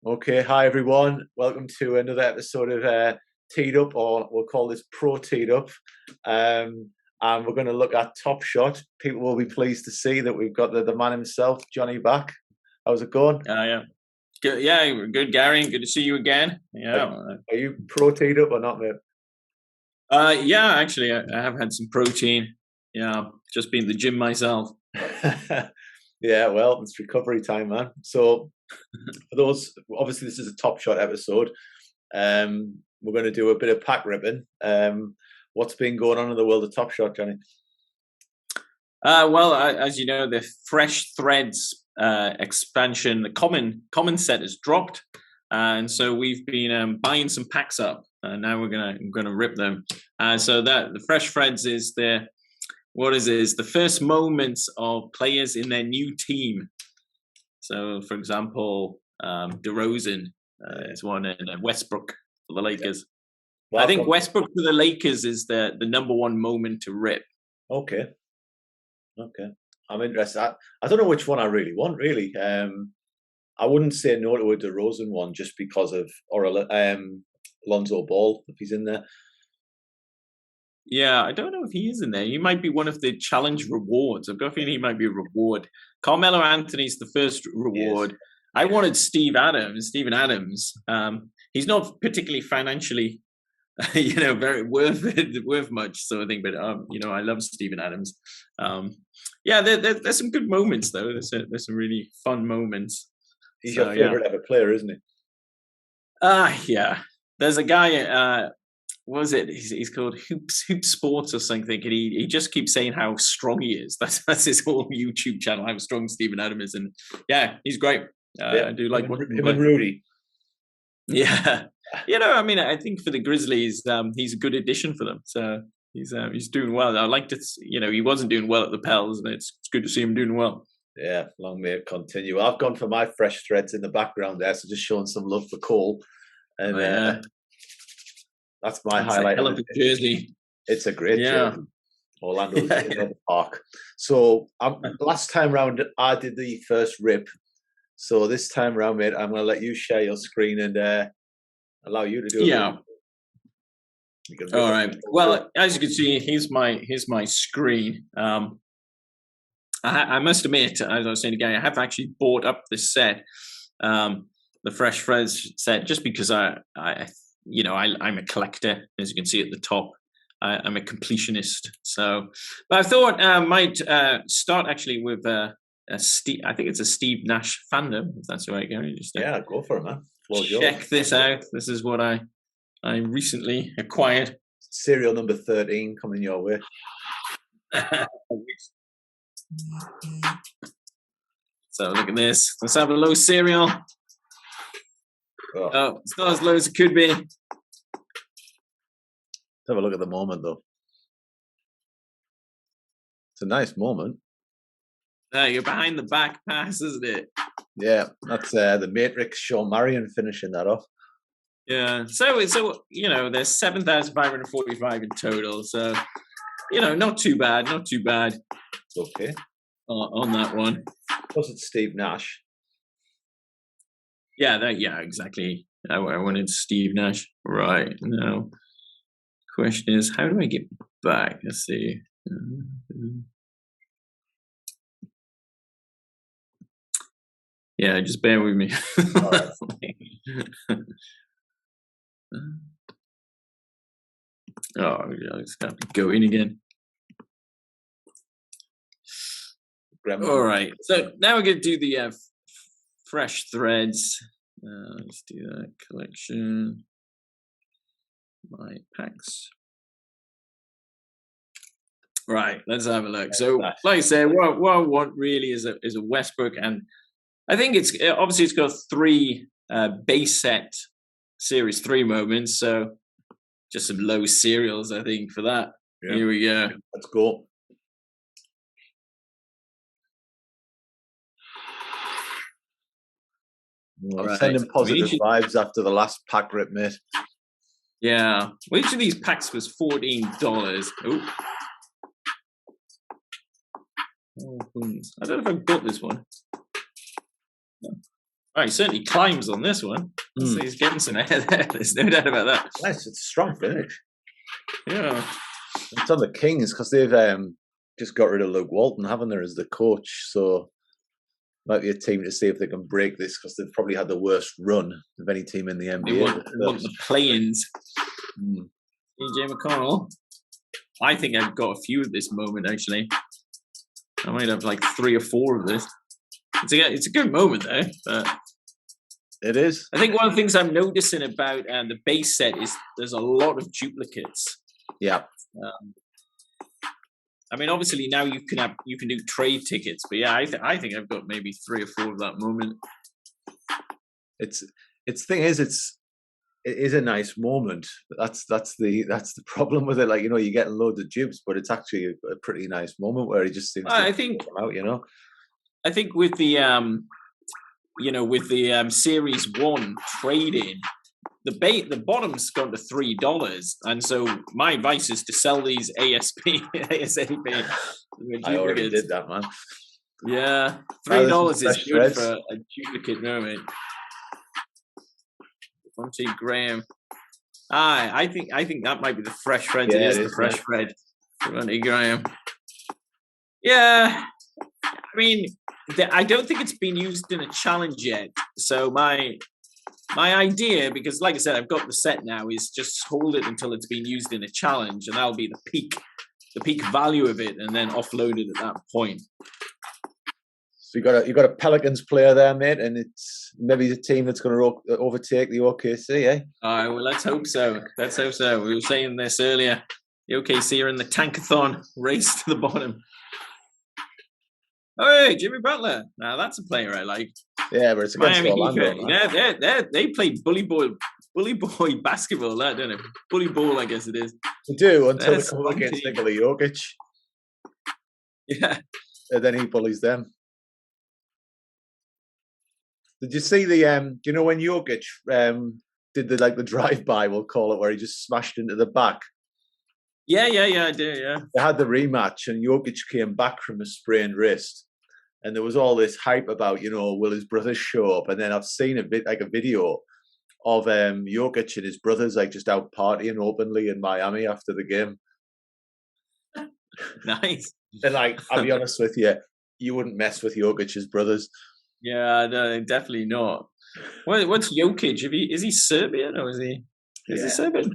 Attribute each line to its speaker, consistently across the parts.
Speaker 1: Okay, hi everyone. Welcome to another episode of Teed Up, or we'll call this Pro Teed Up. And we're going to look at Top Shot. People will be pleased to see that we've got the man himself, Jonny, back. How's it going?
Speaker 2: Yeah. Good. Yeah, good, Gary. Good to see you again. Yeah.
Speaker 1: Are you Pro Teed Up or not, mate?
Speaker 2: Yeah. Actually, I have had some protein. Yeah, just been to the gym myself.
Speaker 1: Yeah, well, it's recovery time, man. So, for those, obviously, this is a Top Shot episode. We're going to do a bit of pack ripping. What's been going on in the world of Top Shot, Jonny?
Speaker 2: Well, as you know, the Fresh Threads expansion, the common set has dropped, and so we've been buying some packs up. Now we're gonna rip them. So that the Fresh Threads is the the first moments of players in their new team. So, for example, DeRozan is one, and Westbrook for the Lakers. Well, I think Westbrook for the Lakers is the number one moment to rip.
Speaker 1: Okay. I'm interested. I don't know which one I really want, really. I wouldn't say no to a DeRozan one just because of Lonzo Ball, if he's in there.
Speaker 2: Yeah, I don't know if he is in there. He might be one of the challenge rewards. I've got a feeling he might be a reward. Carmelo Anthony's the first reward. I wanted Steven Adams. He's not particularly financially, very worth much sort of thing. But I love Steven Adams. There's some good moments though. There's some really fun moments.
Speaker 1: He's your favorite ever player, isn't he?
Speaker 2: Yeah. There's a guy. What was it? He's called Hoop Sports or something, and he just keeps saying how strong he is. That's his whole YouTube channel. How strong Steven Adams is, and yeah, he's great. I do like
Speaker 1: him and Rudy.
Speaker 2: Yeah, I think for the Grizzlies, he's a good addition for them. So he's doing well. I liked it. He wasn't doing well at the Pels, and it's good to see him doing well.
Speaker 1: Yeah, long may it continue. I've gone for my Fresh Threads in the background there, so just showing some love for Cole, and that's my highlight.
Speaker 2: Hell of a jersey.
Speaker 1: It's a great jersey. Orlando's in the park. So last time round, I did the first rip. So this time round, mate, I'm going to let you share your screen and allow you to do it.
Speaker 2: Yeah. All right. Well, as you can see, here's my screen. I must admit, as I was saying again, I have actually bought up this set, the Fresh Threads set, just because I'm a collector, as you can see at the top. I'm a completionist. So, but I thought I might start actually with I think it's a Steve Nash fandom, if that's the right, Gary.
Speaker 1: Go for it, man.
Speaker 2: Check this out. This is what I recently acquired.
Speaker 1: Serial number 13 coming your way.
Speaker 2: So look at this. Let's have a low serial. Oh, it's not as low as it could be.
Speaker 1: Let's have a look at the moment, though. It's a nice moment.
Speaker 2: You're behind the back pass, isn't it?
Speaker 1: Yeah, that's the Matrix Shawn Marion finishing that off.
Speaker 2: Yeah. So there's 7,545 in total. So, not too bad. Not too bad.
Speaker 1: It's okay.
Speaker 2: On that one.
Speaker 1: Plus, it's Steve Nash.
Speaker 2: Yeah, exactly. I wanted Steve Nash. Right. Now, question is, how do I get back? Let's see. Yeah, just bear with me.
Speaker 1: All right.
Speaker 2: I just got to go in again. All right. So now we're going to do the Fresh Threads. Let's do that collection. My packs. Right. Let's have a look. So, like I said, what I want really is a Westbrook, and I think it's got 3 base set series 3 moments. So just some low serials, I think, for that. Yeah. Here we go.
Speaker 1: Let's go. Right. Sending positive vibes after the last pack rip, mate.
Speaker 2: Yeah. Well, each of these packs was $14. Oh, I don't know if I got this one. No. Right, he certainly climbs on this one. So he's getting some air there. There's no doubt about that.
Speaker 1: Nice, it's a strong finish.
Speaker 2: Yeah.
Speaker 1: It's on the Kings because they've just got rid of Luke Walton, haven't they, as the coach? So might be a team to see if they can break this because they've probably had the worst run of any team in the NBA.
Speaker 2: They want the play-ins. EJ McConnell. I think I've got a few at this moment, actually. I might have like 3 or 4 of this. It's a good moment, though. But
Speaker 1: it is.
Speaker 2: I think one of the things I'm noticing about the base set is there's a lot of duplicates.
Speaker 1: Yeah.
Speaker 2: I mean, obviously now you can do trade tickets, but yeah, I think I've got maybe 3 or 4 of that moment.
Speaker 1: It's thing is it is a nice moment. But that's the problem with it. Like, you're getting loads of dupes, but it's actually a pretty nice moment where he just seems to come out.
Speaker 2: I think with the Series 1 trade-in, the bottom's gone to $3, and so my advice is to sell these ASAP.
Speaker 1: I already did that, man.
Speaker 2: Yeah, $3 is good for a duplicate moment. Monty Graham. I think that might be the fresh Fred. Yeah, it is the fresh Fred. Monty Graham. Yeah, I mean, I don't think it's been used in a challenge yet. So my idea, because like I said, I've got the set now, is just hold it until it's been used in a challenge, and that'll be the peak value of it, and then offload it at that point.
Speaker 1: So you got a Pelicans player there, mate, and it's maybe the team that's going to overtake the OKC, eh?
Speaker 2: All right, well, let's hope so. We were saying this earlier. The OKC are in the tankathon race to the bottom. Oh, hey, Jimmy Butler. Now that's a player I like.
Speaker 1: Yeah, but it's against Orlando.
Speaker 2: Yeah, they play bully boy basketball. Don't they? Bully ball, I guess it is.
Speaker 1: They do until they come up against Nikola Jokic.
Speaker 2: Yeah,
Speaker 1: and then he bullies them. Did you see the when Jokic did the drive-by, we'll call it, where he just smashed into the back?
Speaker 2: Yeah, I do, yeah.
Speaker 1: They had the rematch, and Jokic came back from a sprained wrist, and there was all this hype about, will his brothers show up? And then I've seen a video of Jokic and his brothers just out partying openly in Miami after the game.
Speaker 2: Nice.
Speaker 1: And I'll be honest with you, you wouldn't mess with Jokic's brothers.
Speaker 2: Yeah, no, definitely not. What's Jokic? Is he Serbian or is he Serbian?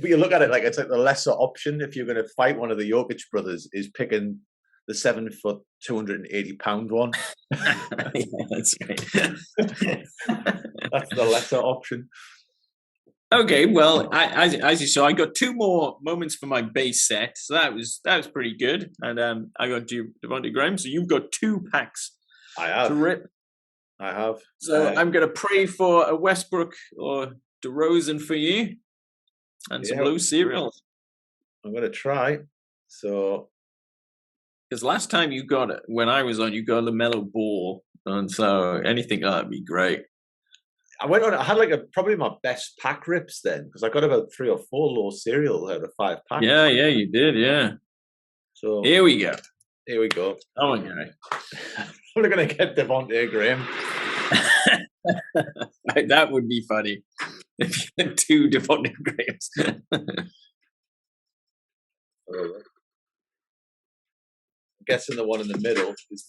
Speaker 1: But you look at it it's like the lesser option if you're going to fight one of the Jokic brothers is picking the 7 foot, 280 pound one.
Speaker 2: Yeah, that's right.
Speaker 1: That's the lesser option.
Speaker 2: Okay, well, as you saw, I got 2 more moments for my base set, so that was pretty good. And I got Devontae Graham, so you've got 2 packs.
Speaker 1: I have.
Speaker 2: To rip.
Speaker 1: I have.
Speaker 2: So I'm going to pray for a Westbrook or DeRozan for you, and some low cereals.
Speaker 1: I'm going to try. So,
Speaker 2: because last time you got it, when I was on, you got LaMelo Ball, and so anything that'd be great.
Speaker 1: I went on. I had probably my best pack rips then, because I got about 3 or 4 low cereals out of 5 packs.
Speaker 2: Yeah, you did. Yeah.
Speaker 1: So
Speaker 2: here we go.
Speaker 1: Oh, okay. We're going to get Devontae Graham.
Speaker 2: That would be funny if you had 2 Devontae Grahams.
Speaker 1: I'm guessing the one in the middle is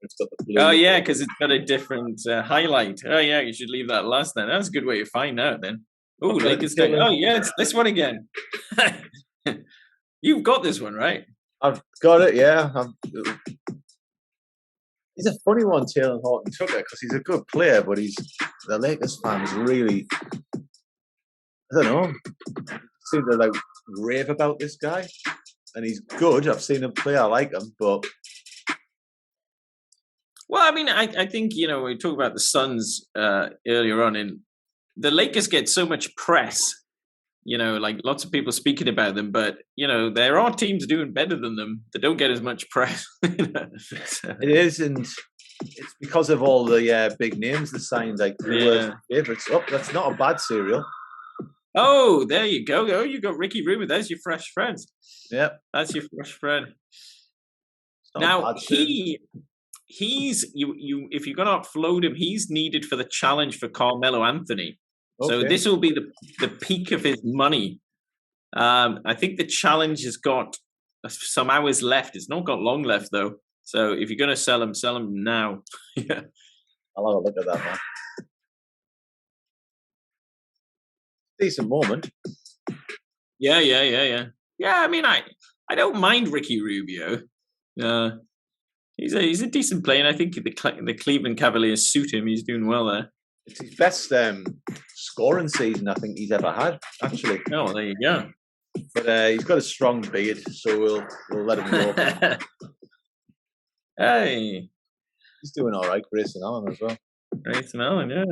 Speaker 1: it's got the blue.
Speaker 2: Oh yeah, because it's got a different highlight. Oh yeah, you should leave that last then. That's a good way to find out then. Oh, Lakers. Oh yeah, it's this one again. You've got this one, right?
Speaker 1: I've got it, yeah. He's a funny one, Taylor Horton Tucker, because he's a good player, but the Lakers fans really, I don't know, seem to rave about this guy, and he's good. I've seen him play. I like him, but
Speaker 2: well, I mean, I think we talked about the Suns earlier on, and the Lakers get so much press. Lots of people speaking about them, but there are teams doing better than them that don't get as much press.
Speaker 1: It is, and it's because of all the big names that signed favorites. Oh, that's not a bad cereal.
Speaker 2: Oh, there you go. Oh, you got Ricky Rubin. There's your fresh friend.
Speaker 1: Yep,
Speaker 2: that's your fresh friend. Now he's you if you're going to upload him, he's needed for the challenge for Carmelo Anthony. So
Speaker 1: Okay.
Speaker 2: this will be the peak of his money. I think the challenge has got some hours left. It's not got long left though. So if you're going to sell him now. Yeah.
Speaker 1: I'll have a look at that, man. Decent moment.
Speaker 2: Yeah. Yeah, I mean, I don't mind Ricky Rubio. He's a decent player, and I think the Cleveland Cavaliers suit him. He's doing well there.
Speaker 1: It's his best scoring season I think he's ever had, actually.
Speaker 2: Oh, there you go.
Speaker 1: But he's got a strong beard, so we'll let him go.
Speaker 2: Hey,
Speaker 1: he's doing all right, Grayson Allen as well.
Speaker 2: Grayson Allen, yeah.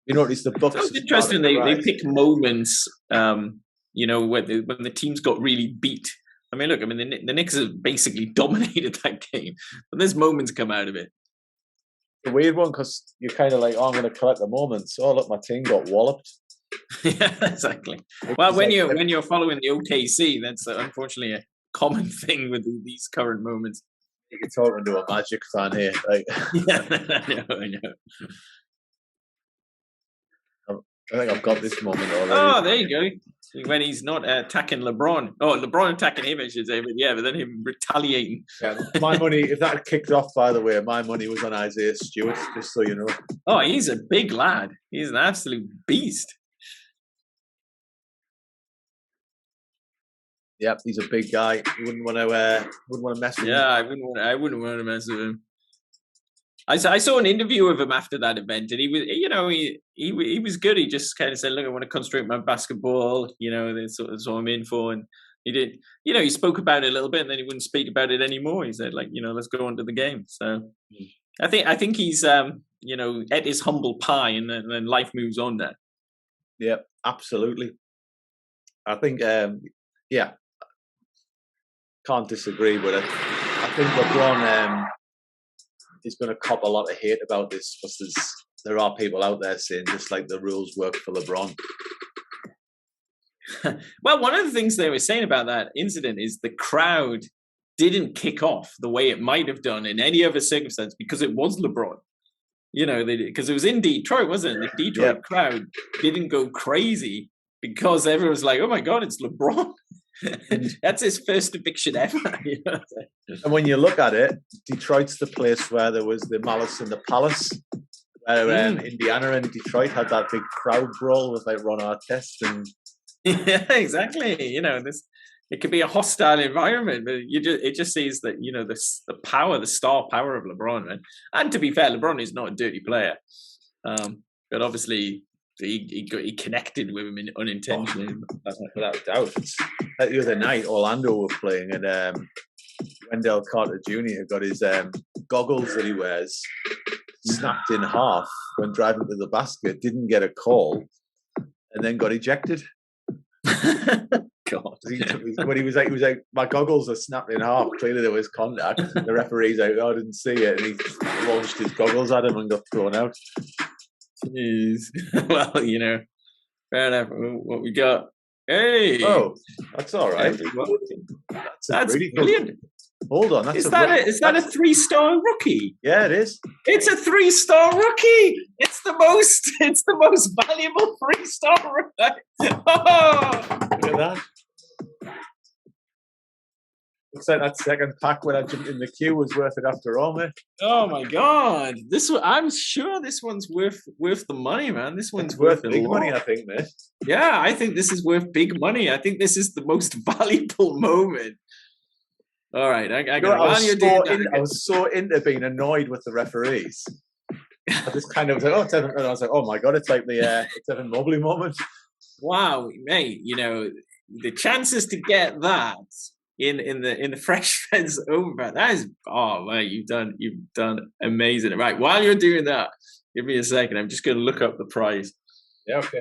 Speaker 1: You notice the Bucks.
Speaker 2: So it's interesting they pick moments, when the teams got really beat. I mean, look, the Knicks have basically dominated that game, but there's moments come out of it.
Speaker 1: The weird one, because you're kind of like, oh, I'm going to collect the moments. Oh, look, my team got walloped.
Speaker 2: Yeah, exactly. Well, when you're following the OKC, that's unfortunately a common thing with these current moments.
Speaker 1: You're talking to a Magic fan here. Like,
Speaker 2: yeah, I know.
Speaker 1: I think I've got this moment already.
Speaker 2: Oh, there you go. When he's not attacking LeBron. Oh, LeBron attacking him, I should say. But yeah, but then him retaliating.
Speaker 1: Yeah, my money, if that had kicked off, by the way, my money was on Isaiah Stewart, just so you know.
Speaker 2: Oh, he's a big lad. He's an absolute beast.
Speaker 1: Yep, he's a big guy. You wouldn't want to mess with him.
Speaker 2: Yeah, I wouldn't want to mess with him. I saw an interview of him after that event, and he was, he was good. He just kind of said, "Look, I want to concentrate on my basketball. That's what I'm in for." And he did, he spoke about it a little bit, and then he wouldn't speak about it anymore. He said, let's go on to the game. So I think he's, at his humble pie, and then life moves on now.
Speaker 1: Yeah, absolutely. I think, can't disagree with it. I think LeBron is going to cop a lot of hate about this, because there are people out there saying just like the rules work for LeBron.
Speaker 2: Well, one of the things they were saying about that incident is the crowd didn't kick off the way it might have done in any other circumstance, because it was LeBron. Because it was in Detroit, wasn't it? The Detroit crowd didn't go crazy because everyone was like, "Oh my God, it's LeBron." That's his first eviction ever.
Speaker 1: And when you look at it, Detroit's the place where there was the Malice in the Palace, where Indiana and Detroit had that big crowd brawl with like Ron Artest and.
Speaker 2: Yeah, exactly. It could be a hostile environment, but it just sees that the star power of LeBron, man. And to be fair, LeBron is not a dirty player, but obviously. He connected with him unintentionally.
Speaker 1: Without doubt. Like the other night, Orlando were playing, and Wendell Carter Jr. got his goggles that he wears snapped in half when driving to the basket, didn't get a call, and then got ejected.
Speaker 2: God.
Speaker 1: When he was like, my goggles are snapped in half. Clearly there was contact. The referee's like, I didn't see it, and he launched his goggles at him and got thrown out.
Speaker 2: Jeez. Well, fair enough. What we got? Hey.
Speaker 1: Oh, that's all right.
Speaker 2: That's brilliant.
Speaker 1: Hold on.
Speaker 2: Is that a 3-star rookie?
Speaker 1: Yeah, it is.
Speaker 2: It's a 3-star rookie. It's the most valuable 3-star rookie. Oh.
Speaker 1: Look at that. Looks like that second pack when I jumped in the queue was worth it after all, mate.
Speaker 2: Oh my God! I'm sure this one's worth the money, man. This one's
Speaker 1: worth big money, I think, mate.
Speaker 2: Yeah, I think this is worth big money. I think this is the most valuable moment. All right,
Speaker 1: I was so into being annoyed with the referees. I just kind of was like, Evan, and I was like, oh my God, it's like the Evan Mobley moment.
Speaker 2: Wow, mate! The chances to get that. In the Fresh Feds over, that is, oh man, you've done amazing. Right, while you're doing that, give me a second. I'm just going to look up the price.
Speaker 1: Yeah, okay.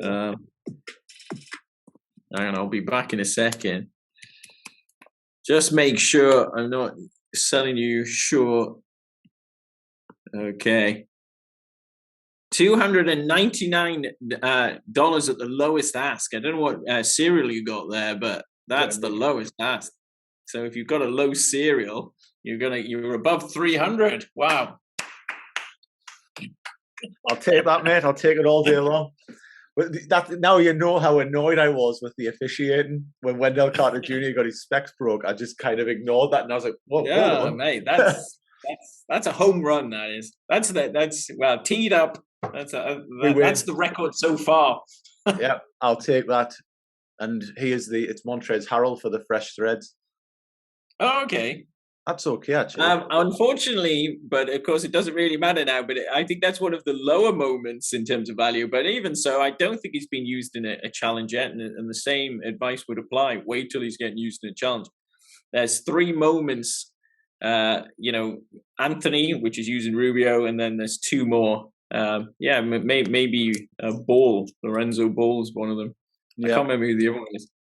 Speaker 2: And I'll be back in a second. Just make sure I'm not selling you short. Okay. $299 at the lowest ask. I don't know what serial you got there, but that's the lowest ask. So if you've got a low serial, You're above 300. Wow.
Speaker 1: I'll take that, mate. I'll take it all day long. But now you know how annoyed I was with the officiating when Wendell Carter Jr. got his specs broke. I just kind of ignored that, and I was like, "Whoa,
Speaker 2: yeah, mate, that's a home run. That is. That's well teed up. That's the record so far.
Speaker 1: Yeah, I'll take that. And it's Montrez Harrell for the fresh threads.
Speaker 2: Oh, okay.
Speaker 1: That's okay, actually.
Speaker 2: Unfortunately, but of course it doesn't really matter now, but I think that's one of the lower moments in terms of value. But even so, I don't think he's been used in a challenge yet. And the same advice would apply. Wait till he's getting used in a challenge. There's 3 moments, Anthony, which is using Rubio, and then there's 2 more. Maybe Ball, Lorenzo Ball's one of them. Yeah. I can't remember who the other one is.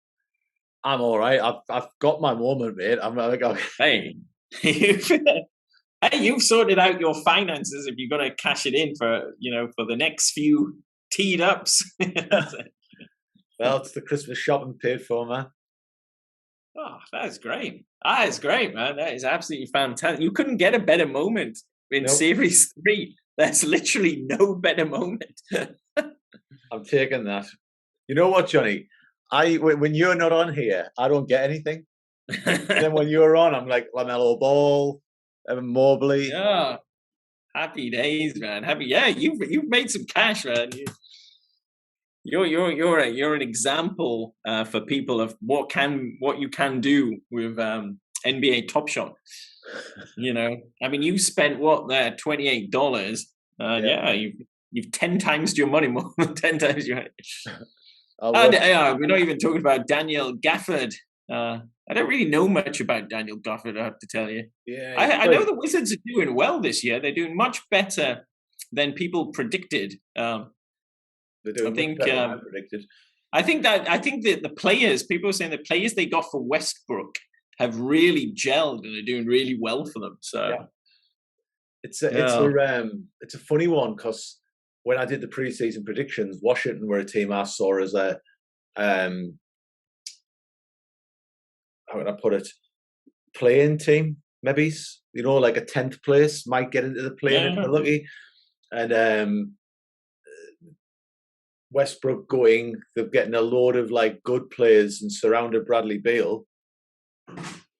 Speaker 1: I'm all right. I've got my moment, mate. I'm like,
Speaker 2: hey, you've sorted out your finances if you're going to cash it in for the next few teed ups.
Speaker 1: Well, it's the Christmas shopping paid for, man.
Speaker 2: Oh, that's great. That is great, man. That is absolutely fantastic. You couldn't get a better moment in Series 3. There's literally no better moment.
Speaker 1: I'm taking that. You know what, Johnny? When you're not on here, I don't get anything. Then when you're on, I'm like LaMelo Ball, Evan Mobley.
Speaker 2: Yeah, happy days, man. Happy, yeah. You've made some cash, man. You're an example for people of what you can do with NBA Top Shot. I mean, you spent $28. Yeah, you've 10 times your money, more than 10 times your money. We're not even talking about Daniel Gafford. I don't really know much about Daniel Gafford, I have to tell you.
Speaker 1: Yeah,
Speaker 2: I know the Wizards are doing well this year. They're doing much better than people predicted.
Speaker 1: They're doing much better than I predicted.
Speaker 2: I think that the players, people are saying the players they got for Westbrook have really gelled and are doing really well for them. So
Speaker 1: it's a funny one because when I did the preseason predictions, Washington were a team I saw as a how would I put it, playing team, maybe, like a 10th place might get into the play-in if they're lucky. And Westbrook they're getting a load of like good players and surrounded Bradley Beal.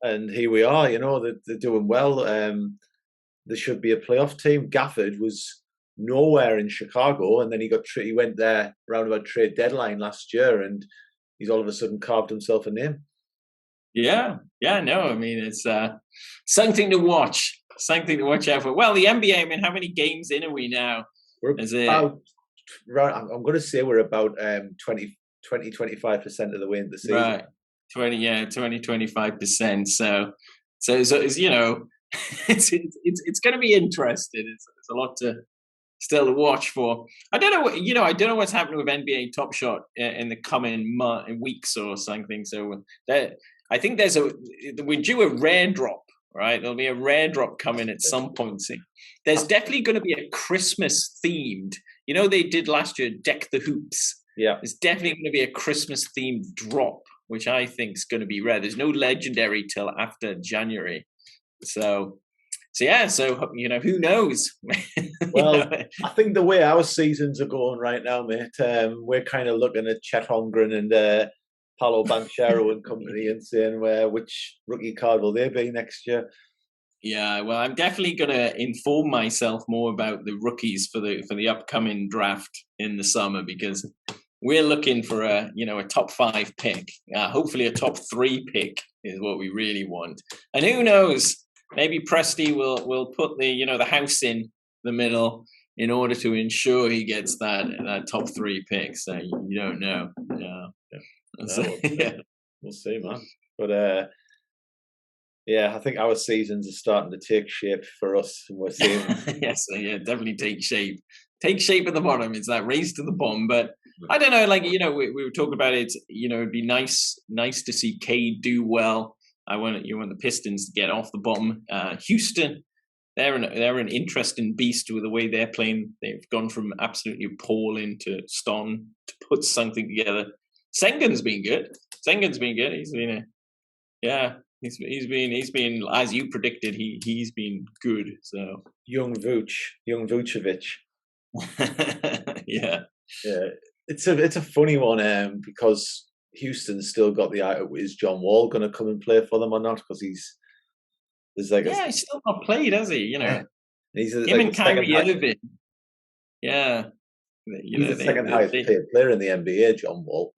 Speaker 1: And here we are, they're doing well. There should be a playoff team. Gafford was nowhere in Chicago, and then he went there around about trade deadline last year, and he's all of a sudden carved himself a name.
Speaker 2: Yeah, no, I mean, it's something to watch. Something to watch out for. Well, the NBA, I mean, how many games in are we now?
Speaker 1: I'm going to say we're about 20-25% of the way into the season.
Speaker 2: Right. 20-25%. So it's it's going to be interesting. It's a lot to still to watch for. I don't know what's happening with NBA Top Shot in the coming weeks or something. So I think we're due a rare drop, right? There'll be a rare drop coming at some point. There's definitely going to be a Christmas themed. They did last year, Deck the Hoops.
Speaker 1: Yeah.
Speaker 2: There's definitely going to be a Christmas themed drop, which I think is going to be rare. There's no legendary till after January. So who knows?
Speaker 1: Well, I think the way our seasons are going right now, mate, we're kind of looking at Chet Holmgren and Paolo Banchero and company and saying which rookie card will they be next year.
Speaker 2: Yeah, well, I'm definitely going to inform myself more about the rookies for the upcoming draft in the summer, because we're looking for a top 5 pick. Hopefully a top 3 pick is what we really want. And who knows, maybe Presti will put the house in the middle in order to ensure he gets that top 3 pick. So you don't know.
Speaker 1: We'll see, man. But I think our seasons are starting to take shape for us, and we're seeing.
Speaker 2: Yes, definitely take shape. Take shape at the bottom. It's that race to the bottom. But I don't know, we were talking about it. It'd be nice to see Cade do well. You want the Pistons to get off the bottom. Houston, they're an interesting beast with the way they're playing. They've gone from absolutely appalling to Ston to put something together. Sengun's been good. He's been He's been as you predicted. He's been good. So
Speaker 1: young Vucevic.
Speaker 2: Yeah.
Speaker 1: It's a funny one because Houston's still got is John Wall going to come and play for them or not? Because he's
Speaker 2: still not played, has he? You know,
Speaker 1: yeah. He's
Speaker 2: him and Kyrie Irving. Yeah,
Speaker 1: he's the second highest paid player in the NBA, John Wall.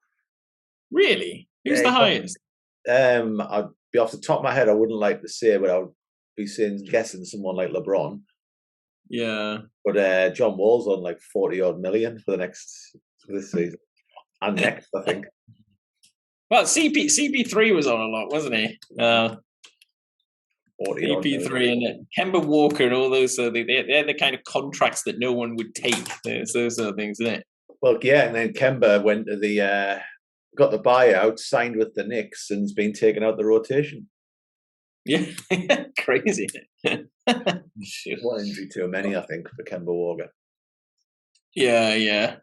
Speaker 2: Really? Who's the highest?
Speaker 1: I'd be off the top of my head. I wouldn't like to say, but I would be guessing someone like LeBron.
Speaker 2: Yeah.
Speaker 1: But John Wall's on like 40-odd million for this season and next, I think.
Speaker 2: Well, CP3 was on a lot, wasn't he? CP3 and Kemba Walker and all those. They're the kind of contracts that no one would take. It's those sort of things, isn't it?
Speaker 1: Well, yeah, and then Kemba went to got the buyout, signed with the Knicks, and's been taken out the rotation.
Speaker 2: Yeah, crazy.
Speaker 1: One injury too many, I think, for Kemba Walker.
Speaker 2: Yeah.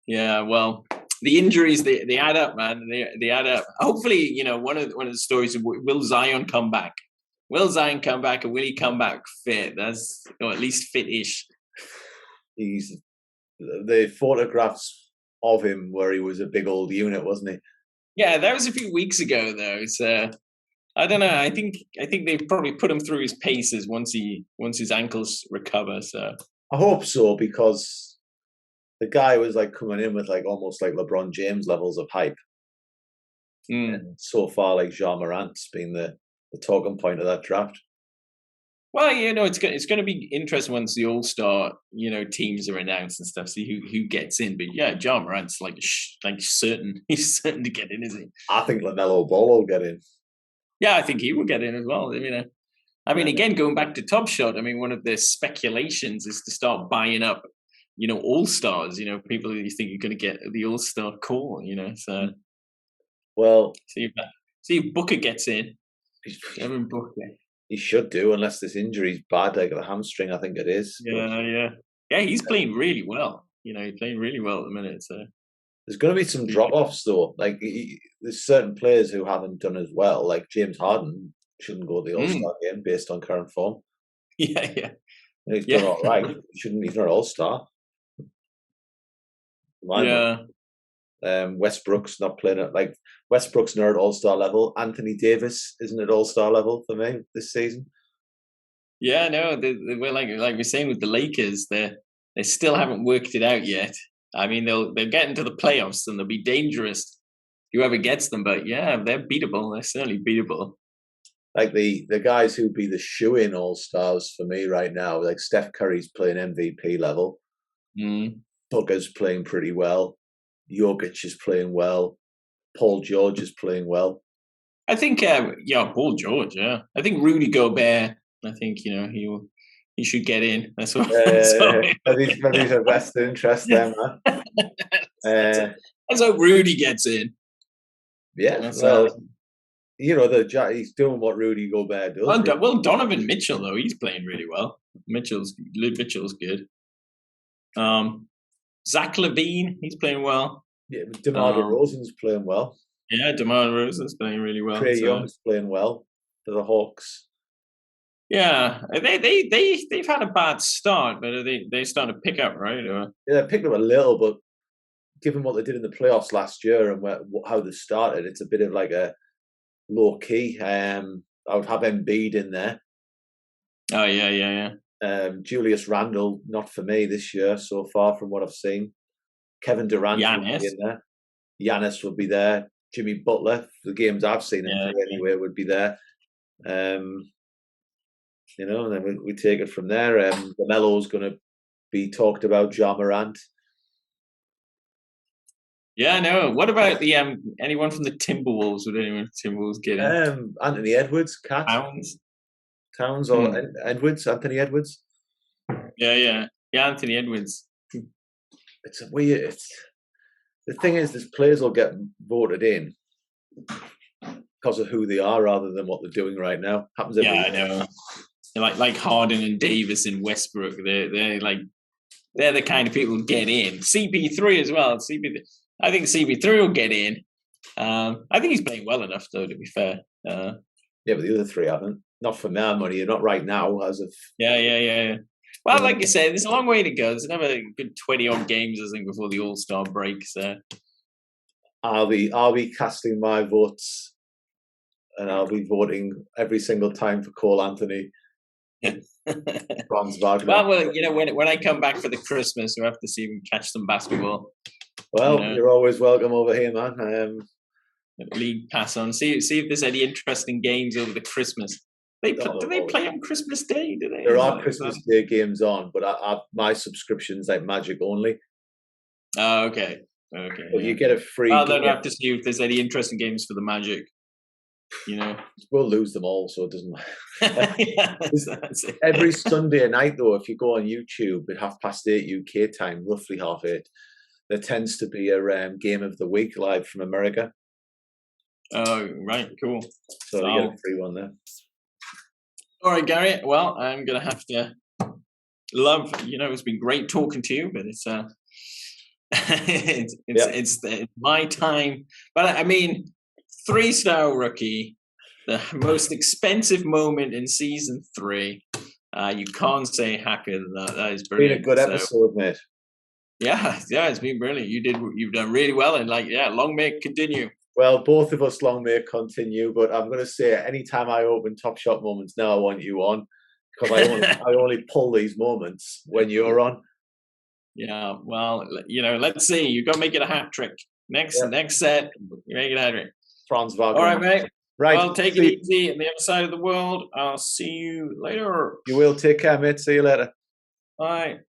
Speaker 2: Well, the injuries they add up, man. They add up. Hopefully, one of the stories: will Zion come back? Will Zion come back, and will he come back fit? That's at least fit-ish.
Speaker 1: The photographs of him where he was a big old unit, wasn't he?
Speaker 2: Yeah, that was a few weeks ago, though. So I don't know. I think they've probably put him through his paces once his ankles recover. So
Speaker 1: I hope so, because the guy was like coming in with like almost like LeBron James levels of hype. And so far, like Ja Morant's been the talking point of that draft.
Speaker 2: Well, it's going to be interesting once the All-Star teams are announced and stuff. See who gets in. But yeah, Ja Morant's like certain. He's certain to get in, isn't he?
Speaker 1: I think LaMelo Ball will get in.
Speaker 2: Yeah, I think he will get in as well. I mean, again, going back to Top Shot. I mean, one of the speculations is to start buying up, All-Stars. People who you think are going to get the All-Star call. So
Speaker 1: well,
Speaker 2: see if Booker gets in. Devin Booker.
Speaker 1: He should do, unless this injury's bad, like the hamstring, I think it is.
Speaker 2: Yeah. He's playing really well. He's playing really well at the minute. So
Speaker 1: there's going to be some drop-offs, though. Like there's certain players who haven't done as well. Like James Harden shouldn't go to the All-Star game based on current form.
Speaker 2: Yeah.
Speaker 1: He's done all right. He's not All-Star. Westbrook's not playing at Westbrook's not at All-Star level. Anthony Davis isn't at All-Star level for me this season.
Speaker 2: Yeah, no, we're like we're saying with the Lakers, they still haven't worked it out yet. I mean, they'll get into the playoffs and they'll be dangerous, whoever gets them. But yeah, they're beatable. They're certainly beatable.
Speaker 1: Like the guys who'd be the shoe-in All-Stars for me right now, like Steph Curry's playing MVP level. Booker's playing pretty well. Jokic is playing well. Paul George is playing well.
Speaker 2: I think, Paul George. Yeah, I think Rudy Gobert. I think he should get in. That's what.
Speaker 1: Maybe he's a vested interest there, man.
Speaker 2: Let's hope Rudy gets in.
Speaker 1: Yeah, he's doing what Rudy Gobert does.
Speaker 2: Well, Donovan Mitchell though, he's playing really well. Mitchell's good. Zach LaVine, he's playing well.
Speaker 1: Yeah, DeMar DeRozan's playing well.
Speaker 2: Yeah, DeMar DeRozan's playing really well.
Speaker 1: Trae Young's playing well for the Hawks.
Speaker 2: Yeah, they've had a bad start, but they starting to pick up, right?
Speaker 1: Yeah, they picked up a little, but given what they did in the playoffs last year and how they started, it's a bit of like a low key. I would have Embiid in there.
Speaker 2: Oh yeah.
Speaker 1: Julius Randle, not for me this year so far from what I've seen. Kevin Durant would be in there. Giannis would be there. Jimmy Butler, the games I've seen him play anyway, would be there. And then we take it from there. LaMelo's going to be talked about. Ja Morant.
Speaker 2: Yeah, no. What about the anyone from the Timberwolves? Would anyone from the Timberwolves get in?
Speaker 1: Anthony Edwards, Towns or Edwards, Anthony Edwards.
Speaker 2: Yeah, Anthony Edwards.
Speaker 1: It's a weird. The thing is, these players will get voted in because of who they are rather than what they're doing right now. Happens every year.
Speaker 2: I know. Like Harden and Davis and Westbrook. They're the kind of people who get in. CP3 as well. I think CP3 will get in. I think he's playing well enough, though, to be fair.
Speaker 1: Yeah, but the other three haven't. Not for my money. Not right now, as of.
Speaker 2: Yeah. Well, like you said, there's a long way to go. There's another good 20-odd games, I think, before the All-Star break. So
Speaker 1: I'll be casting my votes, and I'll be voting every single time for Cole Anthony. Franz Wagner.
Speaker 2: Well, when I come back for the Christmas, we'll have to see if we can catch some basketball.
Speaker 1: Well, you're always welcome over here, man.
Speaker 2: League pass on. See if there's any interesting games over the Christmas. Do they play on Christmas Day? Do they?
Speaker 1: There are Christmas Day games on, but my subscription's like Magic only.
Speaker 2: Oh, okay.
Speaker 1: But you get a free.
Speaker 2: Well, then I have to see if there's any interesting games for the Magic.
Speaker 1: We'll lose them all, so it doesn't matter.
Speaker 2: That's it.
Speaker 1: Every Sunday night, though, if you go on YouTube at 8:30 UK time, roughly 8:30, there tends to be a game of the week live from America.
Speaker 2: Oh, right, cool.
Speaker 1: So you get a free one there.
Speaker 2: All right, Gary. Well, I'm gonna have to it's been great talking to you, but it's my time. But I mean, 3-star rookie, the most expensive moment in season 3. You can't say happier than that. That is brilliant.
Speaker 1: Been a good episode, mate.
Speaker 2: Yeah, it's been brilliant. You've done really well, and long may it continue.
Speaker 1: Well, both of us long may it continue, but I'm going to say anytime I open Top Shot Moments now, I want you on, because I only pull these moments when you're on.
Speaker 2: Yeah, well, let's see. You've got to make it a hat trick. Next set, you make it a hat trick.
Speaker 1: Franz Wagner.
Speaker 2: All right, mate.
Speaker 1: Right.
Speaker 2: Well, take it easy on the other side of the world. I'll see you later.
Speaker 1: You will. Take care, mate. See you later.
Speaker 2: Bye.